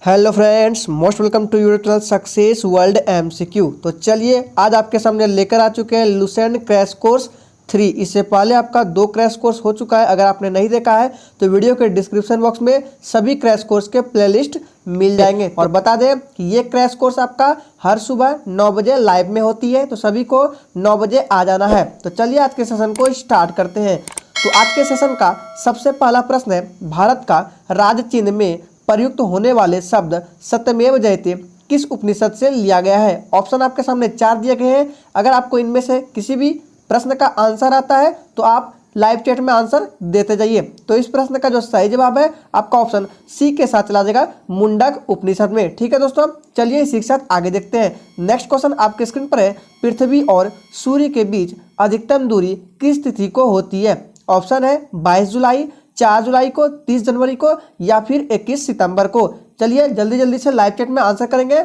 Hello friends, most welcome to your channel success world MCQ. तो चलिए आज आपके सामने लेकर आ चुके हैं लुसेंट क्रैश कोर्स 3। इससे पहले आपका 2 क्रैश कोर्स हो चुका है। अगर आपने नहीं देखा है तो वीडियो के डिस्क्रिप्शन बॉक्स में सभी क्रैश कोर्स के प्लेलिस्ट मिल जाएंगे। और बता दें कि ये क्रैश कोर्स आपका हर सुबह 9 बजे लाइव में होती है, तो सभी को 9 बजे आ जाना है। तो चलिए आज के सेशन को स्टार्ट करते हैं। तो आज के सेशन का सबसे पहला प्रश्न है, भारत का राज्य चिन्ह में प्रयुक्त होने वाले शब्द सत्यमेव जयते किस उपनिषद से लिया गया है। ऑप्शन आपके सामने 4 दिए गए हैं। अगर आपको इनमें से किसी भी प्रश्न का आंसर आता है तो आप लाइव चैट में आंसर देते जाइए। तो इस प्रश्न का जो सही जवाब है आपका ऑप्शन सी के साथ चला जाएगा, मुंडक उपनिषद में। ठीक है दोस्तों, चलिए इसी के साथ आगे देखते हैं। नेक्स्ट क्वेश्चन आपके स्क्रीन पर है, पृथ्वी और सूर्य के बीच अधिकतम दूरी किस तिथि को होती है। ऑप्शन है 22 जुलाई, 4 जुलाई को, 30 जनवरी को या फिर 21 सितंबर को। चलिए जल्दी जल्दी से लाइव चैट में आंसर करेंगे।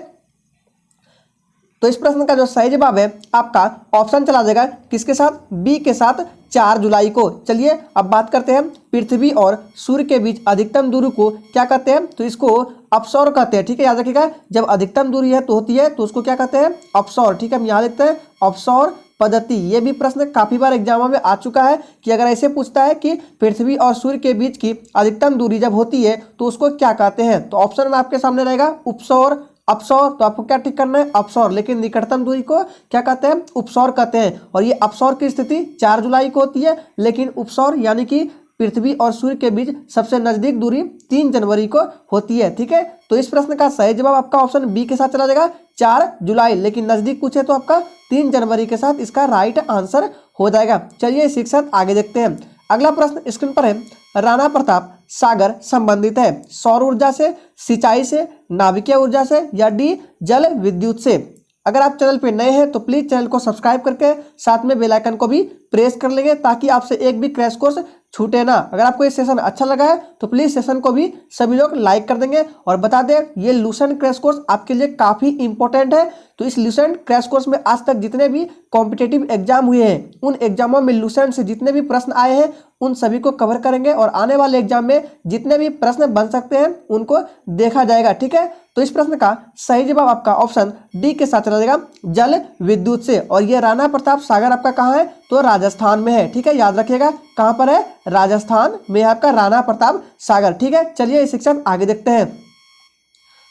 तो इस प्रश्न का जो सही जवाब है आपका ऑप्शन चला जाएगा किसके साथ, बी के साथ, 4 जुलाई को। चलिए अब बात करते हैं पृथ्वी और सूर्य के बीच अधिकतम दूरी को क्या कहते हैं। तो इसको अपसौर कहते हैं। ठीक है, याद रखिएगा, जब अधिकतम दूरी है तो होती है तो उसको क्या कहते हैं, अपसौर। ठीक है, हम यहाँ लिखते हैं अपसौर पद्धति। ये भी प्रश्न काफी बार एग्जाम में आ चुका है कि अगर ऐसे पूछता है कि पृथ्वी और सूर्य के बीच की अधिकतम दूरी जब होती है तो उसको क्या कहते हैं। तो ऑप्शन में आपके सामने रहेगा उपसौर, अपसौर। तो आपको क्या टिक करना है, अपसौर। लेकिन निकटतम दूरी को क्या कहते हैं, उपसौर कहते हैं। और ये अपसौर की स्थिति 4 जुलाई को होती है, लेकिन उपसौर यानी कि पृथ्वी और सूर्य के बीच सबसे नजदीक दूरी 3 जनवरी को होती है। ठीक है, तो इस प्रश्न का सही जवाब आपका ऑप्शन बी के साथ चला जाएगा, 4 जुलाई। लेकिन नजदीक पूछे तो आपका 3 जनवरी के साथ इसका राइट आंसर हो जाएगा। चलिए इसी के साथ आगे देखते हैं। अगला प्रश्न स्क्रीन पर है, राणा प्रताप सागर संबंधित है सौर ऊर्जा से, सिंचाई से, नाभिकीय ऊर्जा से या डी जल विद्युत से। अगर आप चैनल पे नए हैं तो प्लीज चैनल को सब्सक्राइब करके साथ में बेल आइकन को भी प्रेस कर लेंगे ताकि आपसे एक भी क्रैश कोर्स छूटे ना। अगर आपको ये सेशन अच्छा लगा है तो प्लीज सेशन को भी सभी लोग लाइक कर देंगे। और बता दें ये लुसेंट क्रैश कोर्स आपके लिए काफी इंपॉर्टेंट है। तो इस लुसेंट क्रैश कोर्स में आज तक जितने भी कॉम्पिटेटिव एग्जाम हुए हैं उन एग्जामों में लुसेंट से जितने भी प्रश्न आए हैं उन सभी को कवर करेंगे और आने वाले एग्जाम में जितने भी प्रश्न बन सकते हैं उनको देखा जाएगा। ठीक है, तो इस प्रश्न का सही जवाब आपका ऑप्शन डी के साथ चला जाएगा, जल विद्युत से। और ये राणा प्रताप सागर आपका कहाँ है, तो राजस्थान में है। ठीक है, याद रखिएगा कहाँ पर है, राजस्थान में आपका राणा प्रताप सागर। ठीक है, चलिए इस शिक्षण आगे देखते हैं।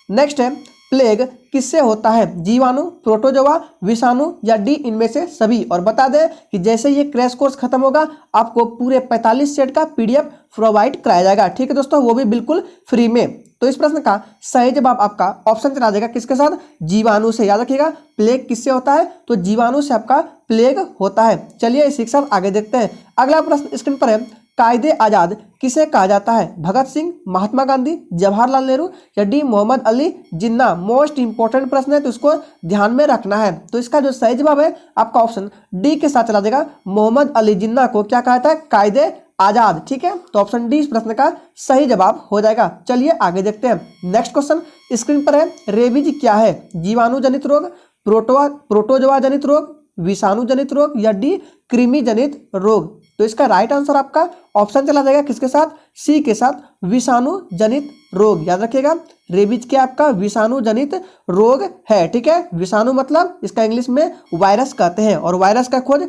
नेक्स्ट है, प्लेग किससे होता है, जीवाणु, प्रोटोजोआ, विषाणु या डी इनमें से सभी। और बता दें कि जैसे ये क्रैश कोर्स खत्म होगा आपको पूरे 45 सेट का पीडीएफ प्रोवाइड कराया जाएगा। ठीक है दोस्तों, वो भी बिल्कुल फ्री में। तो इस प्रश्न का सही जवाब आपका ऑप्शन चला जाएगा किसके साथ, जीवाणु से। याद रखिएगा प्लेग किससे होता है, तो जीवाणु से आपका प्लेग होता है। चलिए इसी के साथ आगे देखते हैं। अगला प्रश्न स्क्रीन पर है, कायदे आजाद किसे कहा जाता है, भगत सिंह, महात्मा गांधी, जवाहरलाल नेहरू या D Mohammad Ali Jinnah. Most important प्रश्न है तो इसको ध्यान में रखना है। तो इसका जो सही जवाब है आपका ऑप्शन डी के साथ चला जाएगा, मोहम्मद अली जिन्ना को क्या कहा जाता है, कायदे आजाद। ठीक है, तो ऑप्शन डी इस प्रश्न का सही जवाब हो जाएगा। चलिए आगे देखते हैं। नेक्स्ट क्वेश्चन स्क्रीन पर है, रेबीज क्या है, जीवाणु जनित रोग, प्रोटोजोआ जनित रोग, विषाणु जनित रोग या डी कृमि जनित रोग। तो इसका राइट आंसर आपका ऑप्शन चला जाएगा किसके साथ, सी के साथ, विषाणु जनित रोग। याद रखिएगा रेबीज क्या आपका विषाणु जनित रोग है। ठीक है, विषाणु मतलब इसका इंग्लिश में वायरस कहते हैं। और वायरस का खोज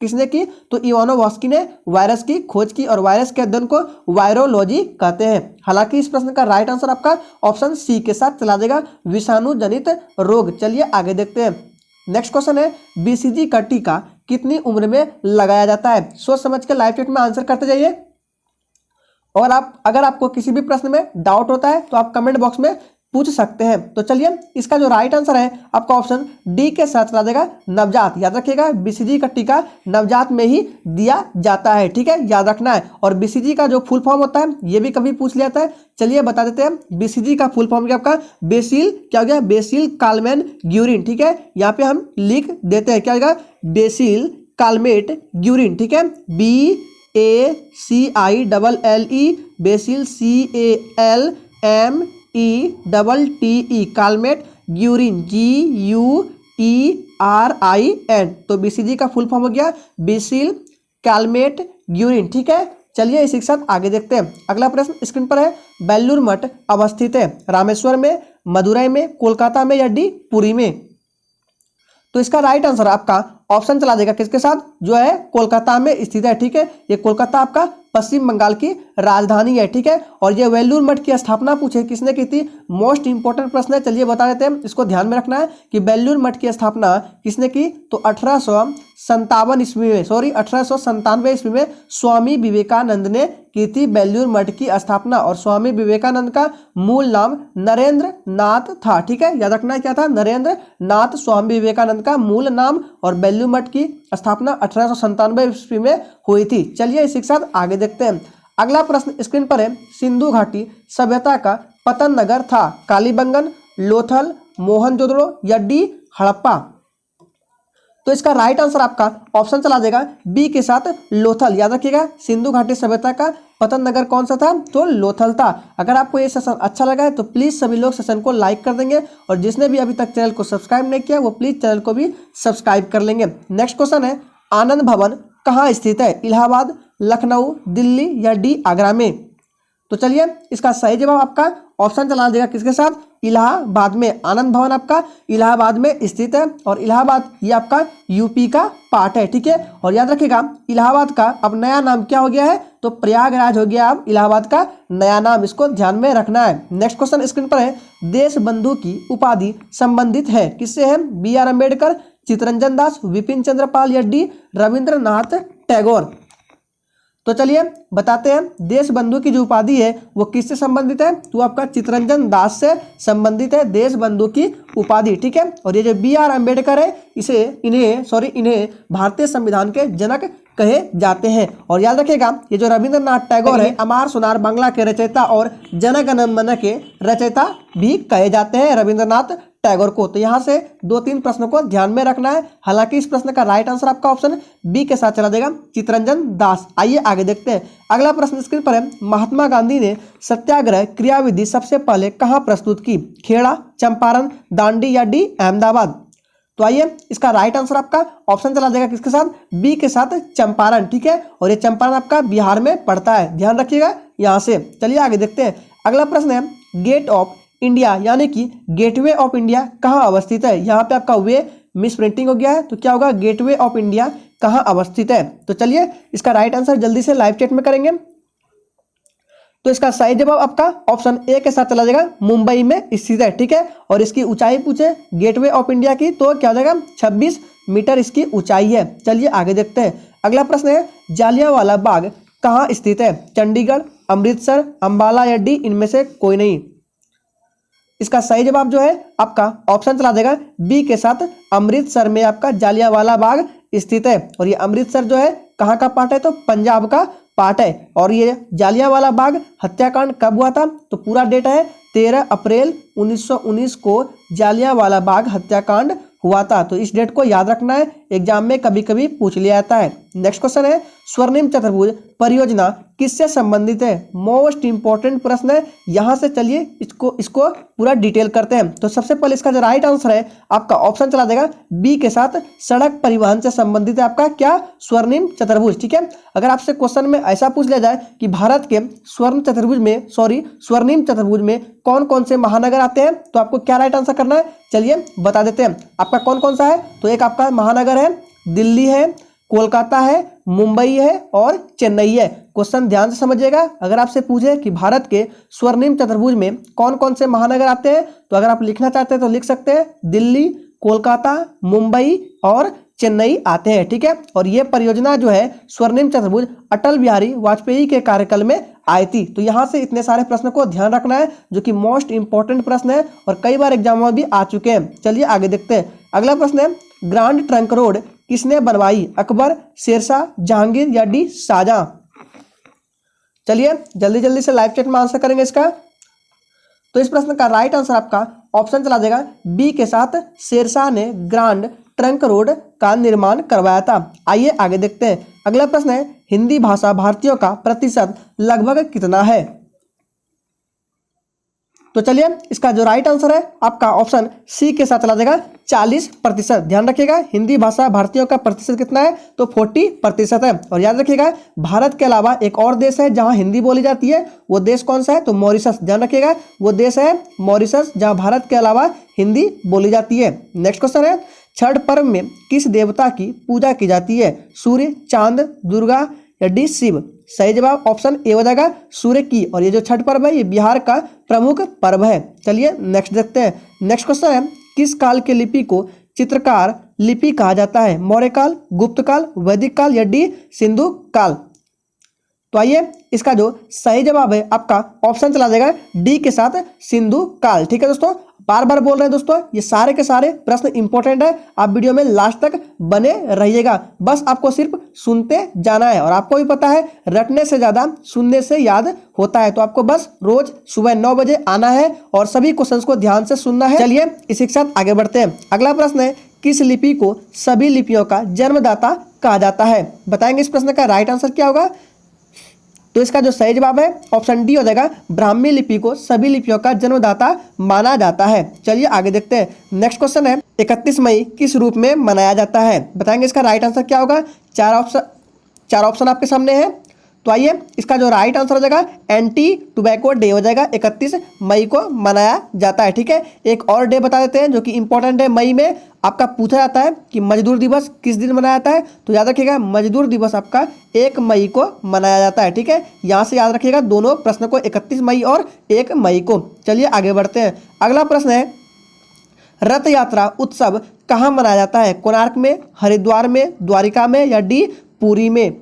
किसने की, तो इवानोवस्की ने वायरस की खोज की और वायरस के अध्ययन को वायरोलॉजी कहते हैं। हालांकि इस प्रश्न का राइट आंसर आपका ऑप्शन सी के साथ चला जाएगा, विषाणु जनित रोग। चलिए आगे देखते हैं। नेक्स्ट क्वेश्चन है, बीसीजी का टीका कितनी उम्र में लगाया जाता है। सोच समझ के लाइव चैट में आंसर करते जाइए। और अगर आपको किसी भी प्रश्न में डाउट होता है तो आप कमेंट बॉक्स में पूछ सकते हैं। तो चलिए इसका जो राइट आंसर है आपका ऑप्शन डी के साथ चला जाएगा, नवजात। याद रखिएगा बीसीजी का टीका नवजात में ही दिया जाता है। ठीक है, याद रखना है। और बीसीजी का जो फुल फॉर्म होता है ये भी कभी पूछ लिया जाता है। चलिए बता देते हैं, बीसीजी का फुल फॉर्म क्या आपका, बेसिल क्या हो गया, बेसिल कालमेन ग्यूरिन। ठीक है, यहाँ पे हम लिख देते हैं क्या होगा, बेसिल कालमेट ग्यूरिन। ठीक है, BACILLE BECIL CALMETTE Calmette Guérin GUERIN। तो बीसीजी का फुल फॉर्म हो गया बेसिल कालमेट ग्यूरिन। ठीक है, चलिए इसी के साथ आगे देखते हैं। अगला प्रश्न स्क्रीन पर है, बेल्लूर मठ अवस्थित है रामेश्वर में, मदुरई में, कोलकाता में या डी पुरी में। तो इसका राइट आंसर आपका ऑप्शन चला देगा किसके साथ, जो है कोलकाता में स्थित है। ठीक है, ये कोलकाता आपका पश्चिम बंगाल की राजधानी है। ठीक है, और ये वेल्लूर मठ की स्थापना पूछे किसने की थी, मोस्ट इंपोर्टेंट प्रश्न है। चलिए बता देते हैं, इसको ध्यान में रखना है कि बेल्लूर मठ की स्थापना किसने की, तो 1897 ईस्वी में, 1897 ईस्वी में स्वामी विवेकानंद ने की थी बेल्लूर मठ की स्थापना। और स्वामी विवेकानंद का मूल नाम नरेंद्र नाथ था। ठीक है, याद रखना क्या था, नरेंद्र नाथ स्वामी विवेकानंद का मूल नाम। और बेल्लूर मठ की स्थापना 1897 ईस्वी में हुई थी। चलिए इसी के साथ आगे देखते हैं। अगला प्रश्न स्क्रीन पर है, सिंधु घाटी सभ्यता का पतन नगर था कालीबंगन, लोथल, मोहनजोदड़ो या डी हड़प्पा। तो इसका राइट आंसर आपका ऑप्शन चला देगा बी के साथ लोथल। याद रखिएगा, सिंधु घाटी सभ्यता का पतन नगर कौन सा था, तो लोथल था। अगर आपको ये सेशन अच्छा लगा है तो प्लीज सभी लोग सेशन को लाइक कर देंगे, और जिसने भी अभी तक चैनल को सब्सक्राइब नहीं किया वो प्लीज चैनल को भी सब्सक्राइब कर लेंगे। नेक्स्ट क्वेश्चन है, आनंद भवन कहाँ स्थित है, इलाहाबाद, लखनऊ, दिल्ली या डी आगरा में। तो चलिए इसका सही जवाब आपका ऑप्शन चला देगा किसके साथ, इलाहाबाद में। आनंद भवन आपका इलाहाबाद में स्थित है, और इलाहाबाद ये आपका यूपी का पार्ट है। ठीक है, और याद रखिएगा इलाहाबाद का अब नया नाम क्या हो गया है, तो प्रयागराज हो गया अब इलाहाबाद का नया नाम, इसको ध्यान में रखना है। नेक्स्ट क्वेश्चन स्क्रीन पर है, देश बंधु की उपाधि संबंधित है किससे है, बी आर अम्बेडकर, चित्तरंजन दास, विपिन चंद्र पाल या डी रविंद्रनाथ टैगोर। तो चलिए बताते हैं, देश बंधु की जो उपाधि है वो किससे संबंधित है, तो आपका चित्तरंजन दास से संबंधित है देश बंधु की उपाधि। ठीक है, और ये जो बी आर अम्बेडकर है इन्हें भारतीय संविधान के जनक कहे जाते हैं। और याद रखिएगा ये जो रविंद्रनाथ टैगोर है अमार सुनार बांग्ला के रचयिता और जन गण मन के रचयिता भी कहे जाते हैं रविंद्रनाथ टैगोर को। तो यहाँ से 2-3 प्रश्नों को ध्यान में रखना है। हालांकि इस प्रश्न का राइट आंसर आपका ऑप्शन बी के साथ चला देगा, चित्तरंजन दास। आइए आगे देखते हैं। अगला प्रश्न स्क्रीन पर है, महात्मा गांधी ने सत्याग्रह क्रियाविधि सबसे पहले कहाँ प्रस्तुत की, खेड़ा, चंपारण, दांडी या डी अहमदाबाद। तो आइए इसका राइट आंसर आपका ऑप्शन चला देगा किसके साथ, बी के साथ चंपारण। ठीक है, और ये चंपारण आपका बिहार में पड़ता है, ध्यान रखिएगा यहाँ से। चलिए आगे देखते हैं। अगला प्रश्न है, गेट ऑफ इंडिया यानी कि गेटवे ऑफ इंडिया कहाँ अवस्थित है। यहाँ पे आपका वे मिस प्रिंटिंग हो गया है, तो क्या होगा, गेटवे ऑफ इंडिया कहाँ अवस्थित है। तो चलिए इसका राइट आंसर जल्दी से लाइव चैट में करेंगे। तो इसका सही जवाब आपका ऑप्शन ए के साथ चला जाएगा, मुंबई में स्थित है। ठीक है, और इसकी ऊंचाई पूछे गेटवे ऑफ इंडिया की, तो क्या हो जाएगा, 26 मीटर इसकी ऊंचाई है। चलिए आगे देखते हैं। अगला प्रश्न है, जालियांवाला बाग कहाँ स्थित है, चंडीगढ़, अमृतसर, अंबाला या डी इनमें से कोई नहीं। इसका सही जवाब जो है आपका ऑप्शन चला देगा बी के साथ, अमृतसर में आपका जालियांवाला बाग स्थित है। और ये अमृतसर जो है कहाँ का पार्ट है, तो पंजाब का पार्ट है। और ये जालियांवाला बाग हत्याकांड कब हुआ था, तो पूरा डेट है 13 अप्रैल 1919 को जालियांवाला बाग हत्याकांड हुआ था। तो इस डेट को याद रखना है, एग्जाम में कभी कभी पूछ लिया जाता है। नेक्स्ट क्वेश्चन है, स्वर्णिम चतुर्भुज परियोजना किससे संबंधित है, मोस्ट इंपॉर्टेंट प्रश्न है। यहाँ से चलिए इसको पूरा डिटेल करते हैं। तो सबसे पहले इसका जो राइट आंसर है आपका ऑप्शन चला देगा बी के साथ, सड़क परिवहन से संबंधित है आपका क्या, स्वर्णिम चतुर्भुज। ठीक है, अगर आपसे क्वेश्चन में ऐसा पूछ लिया जाए कि भारत के स्वर्णिम चतुर्भुज में कौन कौन से महानगर आते हैं, तो आपको क्या राइट आंसर करना है, चलिए बता देते हैं। आपका कौन कौन सा है, तो एक आपका महानगर है दिल्ली है, कोलकाता है, मुंबई है और चेन्नई है। क्वेश्चन ध्यान से समझिएगा। अगर आपसे पूछे कि भारत के स्वर्णिम चतुर्भुज में कौन कौन से महानगर आते हैं, तो अगर आप लिखना चाहते हैं तो लिख सकते हैं दिल्ली, कोलकाता, मुंबई और चेन्नई आते हैं। ठीक है, और ये परियोजना जो है स्वर्णिम चतुर्भुज अटल बिहारी वाजपेयी के कार्यकाल में आई थी। तो यहाँ से इतने सारे प्रश्न को ध्यान रखना है, जो कि मोस्ट इंपॉर्टेंट प्रश्न है और कई बार एग्जाम में भी आ चुके हैं। चलिए आगे देखते हैं। अगला प्रश्न है, ग्रांड ट्रंक रोड किसने बनवाई, अकबर, शेरशाह, जहांगीर या डी शाहजहां। चलिए जल्दी जल्दी से लाइव चैट में आंसर करेंगे इसका। तो इस प्रश्न का राइट आंसर आपका ऑप्शन चला देगा बी के साथ, शेरशाह ने ग्रांड ट्रंक रोड का निर्माण करवाया था। आइए आगे देखते हैं। अगला प्रश्न है, हिंदी भाषा भारतीयों का प्रतिशत लगभग कितना है। तो चलिए इसका जो राइट आंसर है आपका ऑप्शन सी के साथ चला जाएगा 40%। ध्यान रखिएगा हिंदी भाषा भारतीयों का प्रतिशत कितना है, तो 40% है। और याद रखिएगा भारत के अलावा एक और देश है जहां हिंदी बोली जाती है, वो देश कौन सा है, तो मॉरिशस। ध्यान रखिएगा वो देश है मॉरिशस, जहां भारत के अलावा हिंदी बोली जाती है। नेक्स्ट क्वेश्चन है छठ पर्व में किस देवता की पूजा की जाती है, सूर्य, चांद, दुर्गा या डी शिव। सही जवाब ऑप्शन ए हो जाएगा सूर्य की। और ये जो छठ पर्व है ये बिहार का प्रमुख पर्व है। चलिए नेक्स्ट देखते हैं। नेक्स्ट क्वेश्चन है किस काल के लिपि को चित्रकार लिपि कहा जाता है, मौर्य काल, गुप्त काल, वैदिक काल या डी सिंधु काल। तो आइए इसका जो सही जवाब है आपका ऑप्शन चला जाएगा डी के साथ सिंधु काल। ठीक है दोस्तों, बार बार बोल रहे हैं दोस्तों ये सारे के सारे प्रश्न इंपॉर्टेंट है, आप वीडियो में लास्ट तक बने रहिएगा। बस आपको सिर्फ सुनते जाना है और आपको भी पता है रटने से ज्यादा सुनने से याद होता है। तो आपको बस रोज सुबह 9 बजे आना है और सभी क्वेश्चंस को ध्यान से सुनना है। चलिए इसी के साथ आगे बढ़ते हैं। अगला प्रश्न है किस लिपि को सभी लिपियों का जन्मदाता कहा जाता है। बताएंगे इस प्रश्न का राइट आंसर क्या होगा। तो इसका जो सही जवाब है ऑप्शन डी हो जाएगा ब्राह्मी लिपि को सभी लिपियों का जन्मदाता माना जाता है। चलिए आगे देखते हैं। नेक्स्ट क्वेश्चन है 31 मई किस रूप में मनाया जाता है। बताएंगे इसका राइट आंसर क्या होगा। चार ऑप्शन आपके सामने है। तो आइए इसका जो राइट आंसर हो जाएगा एंटी टोबैको डे हो जाएगा। 31 मई को मनाया जाता है। ठीक है, एक और डे बता देते हैं जो कि इंपॉर्टेंट है। मई में आपका पूछा जाता है कि मजदूर दिवस किस दिन मनाया जाता है, तो याद रखिएगा मजदूर दिवस आपका 1 मई को मनाया जाता है। ठीक है, यहाँ से याद रखिएगा दोनों प्रश्न को 31 मई और 1 मई को। चलिए आगे बढ़ते हैं। अगला प्रश्न है रथ यात्रा उत्सव कहाँ मनाया जाता है, कोणार्क में, हरिद्वार में, द्वारिका में या डी पुरी में।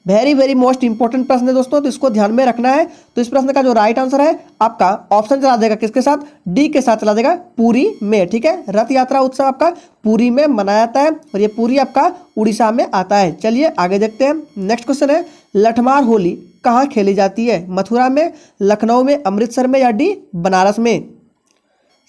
वेरी वेरी मोस्ट इंपॉर्टेंट प्रश्न है दोस्तों, तो इसको ध्यान में रखना है। तो इस प्रश्न का जो राइट आंसर है आपका ऑप्शन चला देगा किसके साथ, डी के साथ चला देगा पुरी में। ठीक है, रथ यात्रा उत्सव आपका पुरी में मनाया जाता है और ये पुरी आपका उड़ीसा में आता है। चलिए आगे देखते हैं। नेक्स्ट क्वेश्चन है लठमार होली कहाँ खेली जाती है, मथुरा में, लखनऊ में, अमृतसर में या डी बनारस में।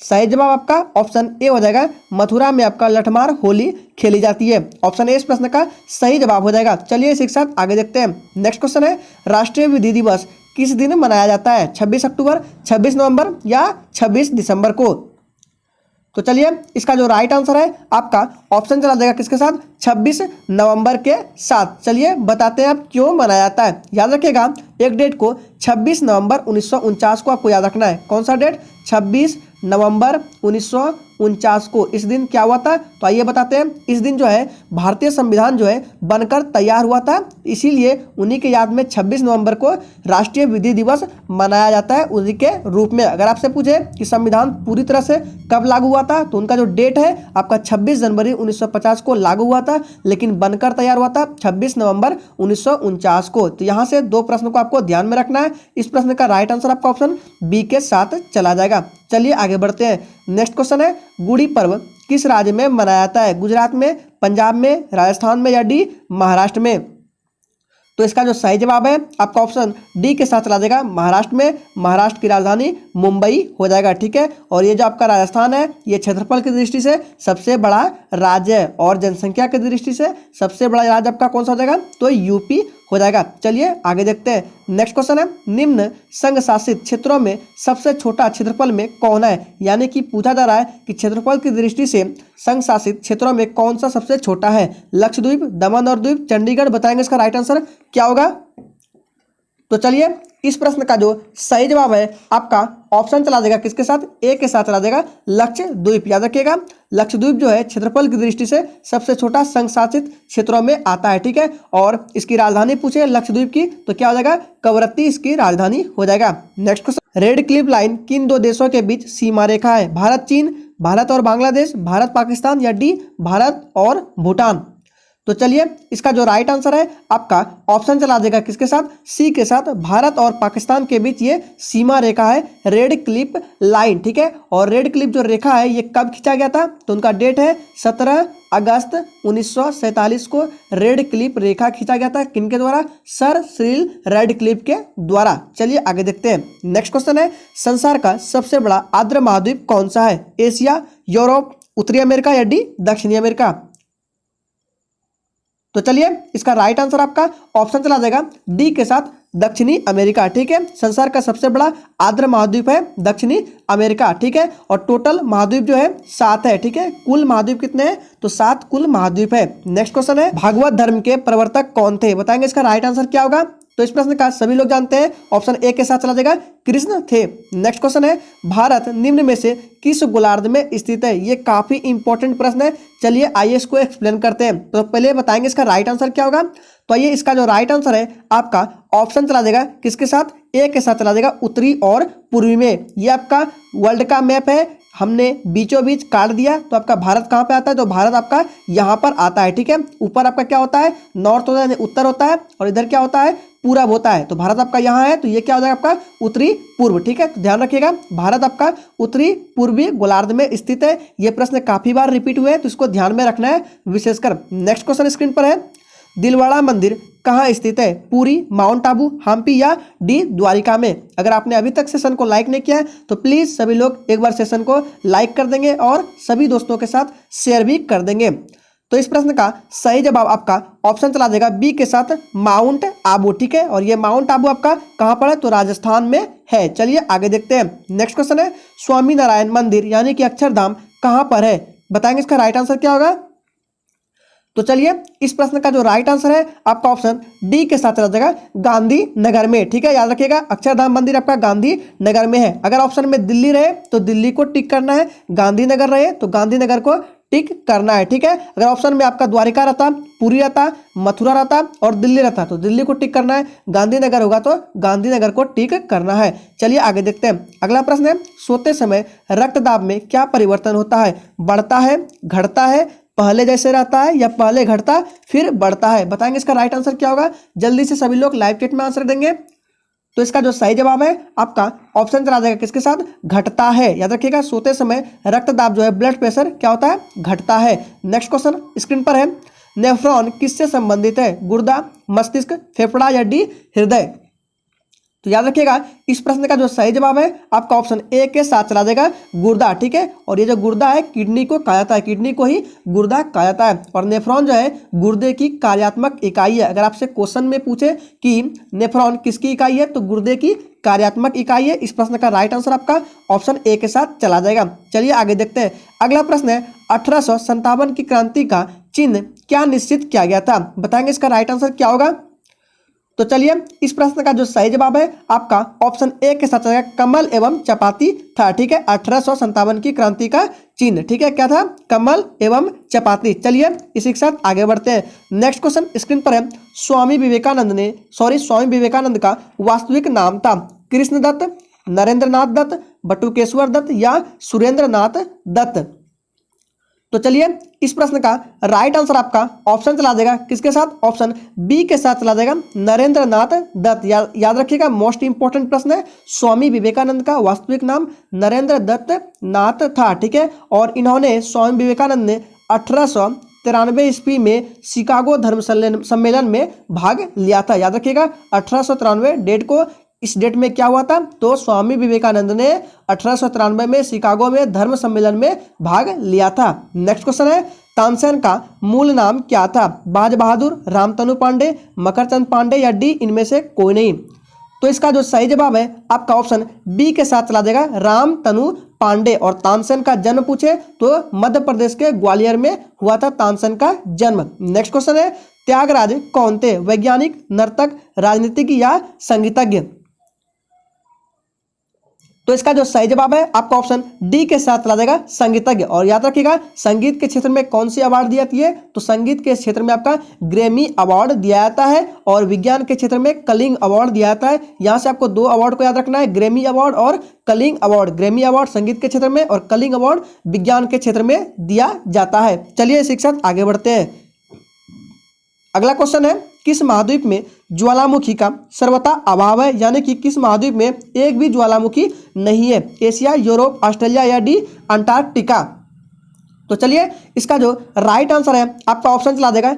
सही जवाब आपका ऑप्शन ए हो जाएगा मथुरा में आपका लठमार होली खेली जाती है। ऑप्शन ए इस प्रश्न का सही जवाब हो जाएगा। चलिए इसी के साथ आगे देखते हैं। नेक्स्ट क्वेश्चन है राष्ट्रीय विधि दिवस किस दिन मनाया जाता है, 26 अक्टूबर, 26 नवंबर या 26 दिसंबर को। तो चलिए इसका जो राइट आंसर है आपका ऑप्शन चला जाएगा किसके साथ, 26 नवंबर के साथ। चलिए बताते हैं आप क्यों मनाया जाता है। याद रखिएगा एक डेट को 26 नवंबर 1949 को आपको याद रखना है। कौन सा डेट, 26 नवंबर 1949 को। इस दिन क्या हुआ था, तो आइए बताते हैं। इस दिन जो है भारतीय संविधान जो है बनकर तैयार हुआ था, इसीलिए उन्हीं के याद में 26 नवंबर को राष्ट्रीय विधि दिवस मनाया जाता है उन्हीं के रूप में। अगर आपसे पूछे कि संविधान पूरी तरह से कब लागू हुआ था, तो उनका जो डेट है आपका 26 जनवरी 1950 को लागू हुआ था, लेकिन बनकर तैयार हुआ था 26 नवंबर 1949 को। तो यहाँ से दो प्रश्नों को आपको ध्यान में रखना है। इस प्रश्न का राइट आंसर आपका ऑप्शन बी के साथ चला जाएगा। चलिए आगे बढ़ते हैं। नेक्स्ट क्वेश्चन है गुड़ी पर्व किस राज्य में मनाया जाता है, गुजरात में, पंजाब में, राजस्थान में या डी महाराष्ट्र में। तो इसका जो सही जवाब है आपका ऑप्शन डी के साथ चला जाएगा महाराष्ट्र में। महाराष्ट्र की राजधानी मुंबई हो जाएगा। ठीक है, और ये जो आपका राजस्थान है ये क्षेत्रफल की दृष्टि से सबसे बड़ा राज्य है और जनसंख्या की दृष्टि से सबसे बड़ा राज्य आपका कौन सा हो जाएगा, तो यूपी हो जाएगा। चलिए आगे देखते हैं। नेक्स्ट क्वेश्चन है निम्न संघ शासित क्षेत्रों में सबसे छोटा क्षेत्रफल में कौन है, यानी कि पूछा जा रहा है कि क्षेत्रफल की दृष्टि से संघ शासित क्षेत्रों में कौन सा सबसे छोटा है, लक्षद्वीप, दमन और द्वीप, चंडीगढ़। बताएंगे इसका राइट आंसर क्या होगा। तो चलिए इस प्रश्न का जो सही जवाब है आपका ऑप्शन चला देगा किसके साथ, ए के साथ चला देगा लक्षद्वीप। याद रखिएगा लक्षद्वीप जो है क्षेत्रफल की दृष्टि से सबसे छोटा संघ शासित क्षेत्रों में आता है। ठीक है, और इसकी राजधानी पूछे लक्षद्वीप की तो क्या हो जाएगा, कवरत्ती इसकी राजधानी हो जाएगा। Next question red Cliff line किन दो देशों के बीच सीमा रेखा है, भारत चीन, भारत और बांग्लादेश, भारत पाकिस्तान या डी भारत और भूटान। तो चलिए इसका जो राइट आंसर है आपका ऑप्शन चला देगा किसके साथ, सी के साथ, भारत और पाकिस्तान के बीच ये सीमा रेखा है रेड क्लिफ लाइन। ठीक है, और रेड क्लिफ जो रेखा है ये कब खींचा गया था, तो उनका डेट है 17 अगस्त 1947 को रेड क्लिफ रेखा खींचा गया था। किनके द्वारा, सर सिरिल रेडक्लिफ के द्वारा। चलिए आगे देखते हैं। नेक्स्ट क्वेश्चन है संसार का सबसे बड़ा आर्द्र महाद्वीप कौन सा है, एशिया, यूरोप, उत्तरी अमेरिका या डी दक्षिणी अमेरिका। तो चलिए इसका राइट आंसर आपका ऑप्शन चला जाएगा डी के साथ दक्षिणी अमेरिका, ठीक है। संसार का सबसे बड़ा आर्द्र महाद्वीप है दक्षिणी अमेरिका, ठीक है। और टोटल महाद्वीप जो है 7 है, ठीक है। कुल महाद्वीप कितने हैं? तो 7 कुल महाद्वीप है। नेक्स्ट क्वेश्चन है, भागवत धर्म के प्रवर्तक कौन थे? बताएंगे इसका राइट आंसर क्या होगा। तो इस प्रश्न का सभी लोग जानते हैं, ऑप्शन ए के साथ चला जाएगा, कृष्ण थे। नेक्स्ट क्वेश्चन है, भारत निम्न में से किस गोलार्ध में स्थित है? ये काफी इंपॉर्टेंट प्रश्न है। चलिए आइए इसको एक्सप्लेन करते हैं। तो पहले बताएंगे इसका राइट आंसर क्या होगा। तो ये इसका जो राइट आंसर है आपका ऑप्शन चला जाएगा किसके साथ? ए के साथ चला जाएगा, उत्तरी और पूर्वी में। ये आपका वर्ल्ड का मैप है, हमने बीचों बीच काट दिया। तो आपका भारत कहाँ पे आता है? तो भारत आपका यहाँ पर आता है, ठीक है। ऊपर आपका क्या होता है? नॉर्थ होता है, उत्तर होता है, और इधर क्या होता है? पूरब होता है। तो भारत आपका यहाँ है, तो ये क्या हो जाएगा आपका? उत्तरी पूर्व, ठीक है। तो ध्यान रखिएगा, भारत आपका उत्तरी पूर्वी गोलार्ध में स्थित है। ये प्रश्न काफी बार रिपीट हुए हैं, तो इसको ध्यान में रखना है विशेषकर। नेक्स्ट क्वेश्चन स्क्रीन पर है, दिलवाड़ा मंदिर कहाँ स्थित है? पुरी, माउंट आबू, हम्पी या डी द्वारिका में? अगर आपने अभी तक सेशन को लाइक नहीं किया है तो प्लीज सभी लोग एक बार सेशन को लाइक कर देंगे और सभी दोस्तों के साथ शेयर भी कर देंगे। तो इस प्रश्न का सही जवाब आपका ऑप्शन चला जाएगा बी के साथ, माउंट आबू, ठीक है। और ये माउंट आबू आपका कहाँ पर है? तो राजस्थान में है। चलिए आगे देखते हैं। नेक्स्ट क्वेश्चन है, स्वामी नारायण मंदिर यानी कि अक्षरधाम कहाँ पर है? बताएंगे इसका राइट आंसर क्या होगा। तो चलिए इस प्रश्न का जो राइट आंसर है आपका ऑप्शन डी के साथ चला जाएगा, गांधीनगर में, ठीक है। याद रखिएगा, अक्षरधाम मंदिर आपका गांधीनगर में है। अगर ऑप्शन में दिल्ली रहे तो दिल्ली को टिक करना है, गांधीनगर रहे तो गांधीनगर को टिक करना है, ठीक है। अगर ऑप्शन में आपका द्वारिका रहता, पुरी रहता, मथुरा रहता और दिल्ली रहता तो दिल्ली को टिक करना है, गांधीनगर होगा तो गांधीनगर को टिक करना है। चलिए आगे देखते हैं। अगला प्रश्न है, सोते समय रक्तदाब में क्या परिवर्तन होता है? बढ़ता है, घटता है, पहले जैसे रहता है या पहले घटता फिर बढ़ता है? बताएंगे इसका राइट आंसर क्या होगा। जल्दी से सभी लोग लाइव चैट में आंसर देंगे। तो इसका जो सही जवाब है आपका ऑप्शन चला जाएगा किसके साथ? घटता है। याद रखिएगा, सोते समय रक्तदाब जो है, ब्लड प्रेशर क्या होता है? घटता है। नेक्स्ट क्वेश्चन स्क्रीन पर है, नेफ्रॉन किससे संबंधित है? गुर्दा, मस्तिष्क, फेफड़ा या डी हृदय? तो याद रखिएगा, इस प्रश्न का जो सही जवाब है आपका ऑप्शन ए के साथ चला जाएगा, गुर्दा, ठीक है। और ये जो गुर्दा है किडनी को कहा जाता है, किडनी को ही गुर्दा कहा जाता है। और नेफ्रॉन जो है गुर्दे की कार्यात्मक इकाई है। अगर आपसे क्वेश्चन में पूछे कि नेफ्रॉन किसकी इकाई है तो गुर्दे की कार्यात्मक इकाई है। इस प्रश्न का राइट आंसर आपका ऑप्शन ए के साथ चला जाएगा। चलिए आगे देखते हैं। अगला प्रश्न है, 1857 की क्रांति का चिन्ह क्या निश्चित किया गया था? बताएंगे इसका राइट आंसर क्या होगा। तो चलिए इस प्रश्न का जो सही जवाब है आपका ऑप्शन ए के साथ जाएगा, कमल एवं चपाती था, ठीक है। 1857 की क्रांति का चिन्ह, ठीक है, क्या था? कमल एवं चपाती। चलिए इसी के साथ आगे बढ़ते हैं। नेक्स्ट क्वेश्चन स्क्रीन पर है, स्वामी विवेकानंद का वास्तविक नाम था? कृष्णदत्त, नरेंद्रनाथ दत्त, बटुकेश्वर दत्त या सुरेंद्रनाथ दत्त? तो चलिए इस प्रश्न का राइट आंसर आपका ऑप्शन चला जाएगा किसके साथ? ऑप्शन बी के साथ चला जाएगा, नरेंद्रनाथ दत्त। याद रखिएगा, मोस्ट इंपॉर्टेंट प्रश्न है। स्वामी विवेकानंद का वास्तविक नाम नरेंद्र दत्त नाथ था, ठीक है। और इन्होंने, स्वामी विवेकानंद ने 1893 ईस्वी में शिकागो धर्म सम्मेलन में भाग लिया था। याद रखिएगा, 1893 डेट को, इस डेट में क्या हुआ था? तो स्वामी विवेकानंद ने 1893 में शिकागो में धर्म सम्मेलन में भाग लिया था। नेक्स्ट क्वेश्चन है, तानसेन का मूल नाम क्या था? बाज बहादुर, रामतनु पांडे, मकरचंद पांडे या डी इनमें से कोई नहीं? तो इसका जो सही जवाब है आपका ऑप्शन बी के साथ चला जाएगा, रामतनु पांडे। और तानसेन का जन्म पूछे तो मध्य प्रदेश के ग्वालियर में हुआ था तानसेन का जन्म। नेक्स्ट क्वेश्चन है, त्यागराज कौन थे? वैज्ञानिक, नर्तक, राजनीतिक या संगीतज्ञ? तो इसका जो सही जवाब है आपका ऑप्शन डी के साथ चला जाएगा, संगीतज्ञ। और याद रखिएगा, संगीत के क्षेत्र में कौन सी अवार्ड दी जाती है? तो संगीत के क्षेत्र में आपका ग्रैमी अवार्ड दिया जाता है। और विज्ञान के क्षेत्र में कलिंग अवार्ड दिया जाता है। यहाँ से आपको 2 अवार्ड को याद रखना है, ग्रैमी अवार्ड और कलिंग अवार्ड। ग्रैमी अवार्ड संगीत के क्षेत्र में और कलिंग अवार्ड विज्ञान के क्षेत्र में दिया जाता है। चलिए इसी के साथ आगे बढ़ते हैं। अगला क्वेश्चन है, किस महाद्वीप में ज्वालामुखी का सर्वथा अभाव है? यानी कि किस महाद्वीप में एक भी ज्वालामुखी नहीं है? एशिया, यूरोप, ऑस्ट्रेलिया या डी अंटार्कटिका? तो चलिए इसका जो राइट आंसर है आपका ऑप्शन चला देगा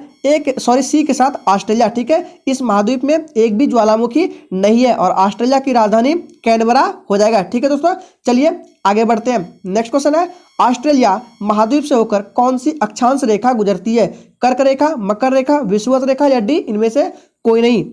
सी के साथ, ऑस्ट्रेलिया, ठीक है। इस महाद्वीप में एक भी ज्वालामुखी नहीं है और ऑस्ट्रेलिया की राजधानी कैनबरा हो जाएगा, ठीक है दोस्तों। चलिए आगे बढ़ते हैं। नेक्स्ट क्वेश्चन है, ऑस्ट्रेलिया महाद्वीप से होकर कौन सी अक्षांश रेखा गुजरती है? कर्क रेखा, मकर रेखा, विषुवत रेखा या डी इनमें से कोई नहीं?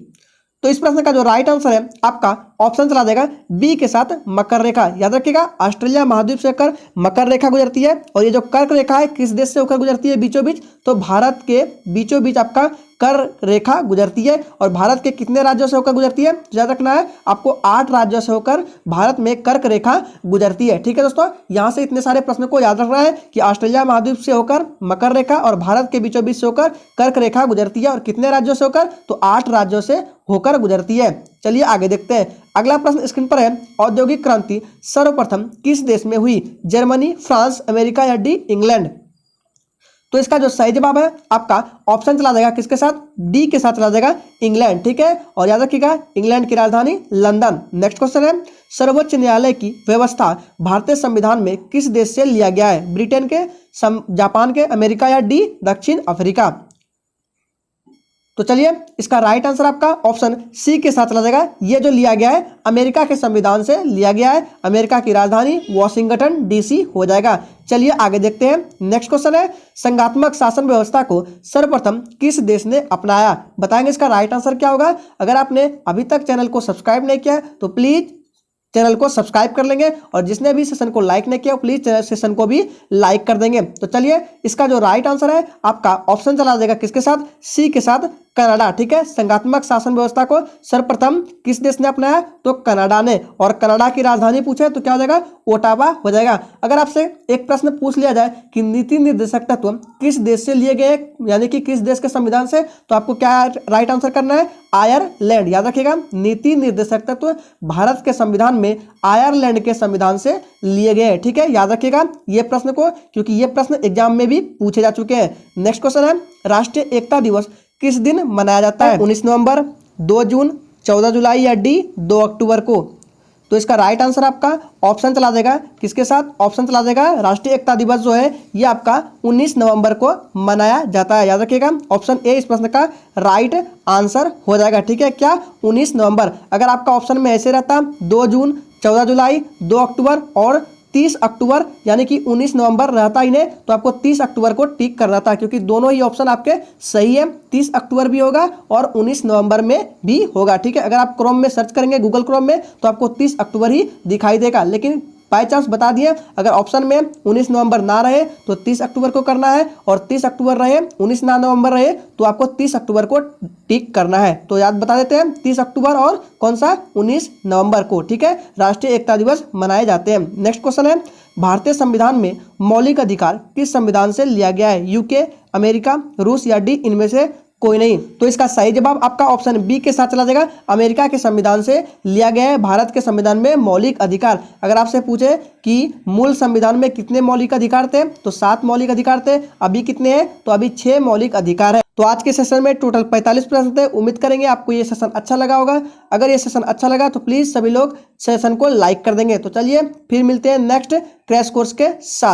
तो इस प्रश्न का जो राइट आंसर है आपका ऑप्शन चला जाएगा बी के साथ मकर रेखा। याद रखिएगा, ऑस्ट्रेलिया महाद्वीप से होकर मकर रेखा गुजरती है और ये जो कर्क रेखा है किस देश से होकर गुजरती है बीचों बीच, तो भारत के बीचों बीच आपका कर रेखा गुजरती है। और भारत के कितने राज्यों से होकर गुजरती है, याद रखना है आपको 8 राज्यों से होकर भारत में कर्क रेखा गुजरती है। ठीक है दोस्तों, यहां से इतने सारे प्रश्न को याद रखना है कि ऑस्ट्रेलिया महाद्वीप से होकर मकर रेखा और भारत के बीचों बीच से होकर कर्क रेखा गुजरती है और कितने राज्यों से होकर, तो 8 राज्यों से होकर गुजरती है। चलिए आगे देखते हैं। अगला प्रश्न स्क्रीन पर है, औद्योगिक क्रांति सर्वप्रथम किस देश में हुई, जर्मनी, फ्रांस, अमेरिका या डी इंग्लैंड। तो इसका जो सही जवाब है आपका ऑप्शन चला जाएगा किसके साथ, डी के साथ चला जाएगा, इंग्लैंड। ठीक है, और याद रखिएगा इंग्लैंड की राजधानी लंदन। नेक्स्ट क्वेश्चन है, सर्वोच्च न्यायालय की व्यवस्था भारतीय संविधान में किस देश से लिया गया है, ब्रिटेन के, जापान के, अमेरिका या डी दक्षिण अफ्रीका। तो चलिए इसका राइट आंसर आपका ऑप्शन सी के साथ चला जाएगा। ये जो लिया गया है अमेरिका के संविधान से लिया गया है। अमेरिका की राजधानी वॉशिंगटन डीसी हो जाएगा। चलिए आगे देखते हैं। नेक्स्ट क्वेश्चन है, संघात्मक शासन व्यवस्था को सर्वप्रथम किस देश ने अपनाया, बताएंगे इसका राइट आंसर क्या होगा। अगर आपने अभी तक चैनल को सब्सक्राइब नहीं किया तो प्लीज चैनल को सब्सक्राइब कर लेंगे और जिसने भी सेशन को लाइक नहीं किया प्लीज सेशन को भी लाइक कर देंगे। तो चलिए इसका जो राइट आंसर है आपका ऑप्शन चला जाएगा किसके साथ, सी के साथ, कनाडा। ठीक है, संघात्मक शासन व्यवस्था को सर्वप्रथम किस देश ने अपनाया, तो कनाडा ने। और कनाडा की राजधानी पूछे तो क्या हो जाएगा, ओटावा हो जाएगा। अगर आपसे एक प्रश्न पूछ लिया जाए कि नीति निर्देशक तत्व किस देश से लिए गए, यानी कि किस देश के संविधान से, तो आपको क्या राइट आंसर करना है, आयरलैंड। याद रखिएगा नीति निर्देशक तत्व भारत के संविधान में आयरलैंड के संविधान से लिए गए। ठीक है, याद रखिएगा ये प्रश्न को, क्योंकि ये प्रश्न एग्जाम में भी पूछे जा चुके हैं। नेक्स्ट क्वेश्चन है, राष्ट्रीय एकता दिवस किस दिन मनाया जाता है, 19 नवंबर, 2 जून, 14 जुलाई या डी 2 अक्टूबर को। तो इसका राइट आंसर आपका ऑप्शन चला जाएगा किसके साथ, ऑप्शन चला जाएगा राष्ट्रीय एकता दिवस जो है ये आपका 19 नवंबर को मनाया जाता है। याद रखिएगा ऑप्शन ए इस प्रश्न का राइट आंसर हो जाएगा। ठीक है, क्या 19 नवंबर। अगर आपका ऑप्शन में ऐसे रहता 2 जून, 14 जुलाई, 2 अक्टूबर और 30 अक्टूबर, यानी कि 19 नवंबर रहता ही नहीं, तो आपको 30 अक्टूबर को टिक करना था, क्योंकि दोनों ही ऑप्शन आपके सही है। 30 अक्टूबर भी होगा और 19 नवंबर में भी होगा। ठीक है, अगर आप क्रोम में सर्च करेंगे, गूगल क्रोम में, तो आपको 30 अक्टूबर ही दिखाई देगा। लेकिन बाय चांस बता दिए, अगर ऑप्शन में 19 नवंबर ना रहे तो 30 अक्टूबर को करना है, और 30 अक्टूबर रहे, 19 ना नवंबर रहे तो आपको 30 अक्टूबर को टिक करना है। तो याद बता देते हैं 30 अक्टूबर और कौन सा 19 नवंबर को। ठीक है, राष्ट्रीय एकता दिवस मनाए जाते हैं। नेक्स्ट क्वेश्चन है, भारतीय संविधान में मौलिक अधिकार किस संविधान से लिया गया है, यूके, अमेरिका, रूस या डी इनमें से कोई नहीं। तो इसका सही जवाब आपका ऑप्शन बी के साथ चला जाएगा, अमेरिका के संविधान से लिया गया है भारत के संविधान में मौलिक अधिकार। अगर आपसे पूछे कि मूल संविधान में कितने मौलिक अधिकार थे, तो 7 मौलिक अधिकार थे। अभी कितने हैं, तो अभी 6 मौलिक अधिकार है। तो आज के सेशन में टोटल 45 प्रश्न थे। उम्मीद करेंगे आपको ये सेशन अच्छा लगा होगा। अगर ये सेशन अच्छा लगा तो प्लीज सभी लोग सेशन को लाइक कर देंगे। तो चलिए फिर मिलते हैं नेक्स्ट क्रैश कोर्स के साथ।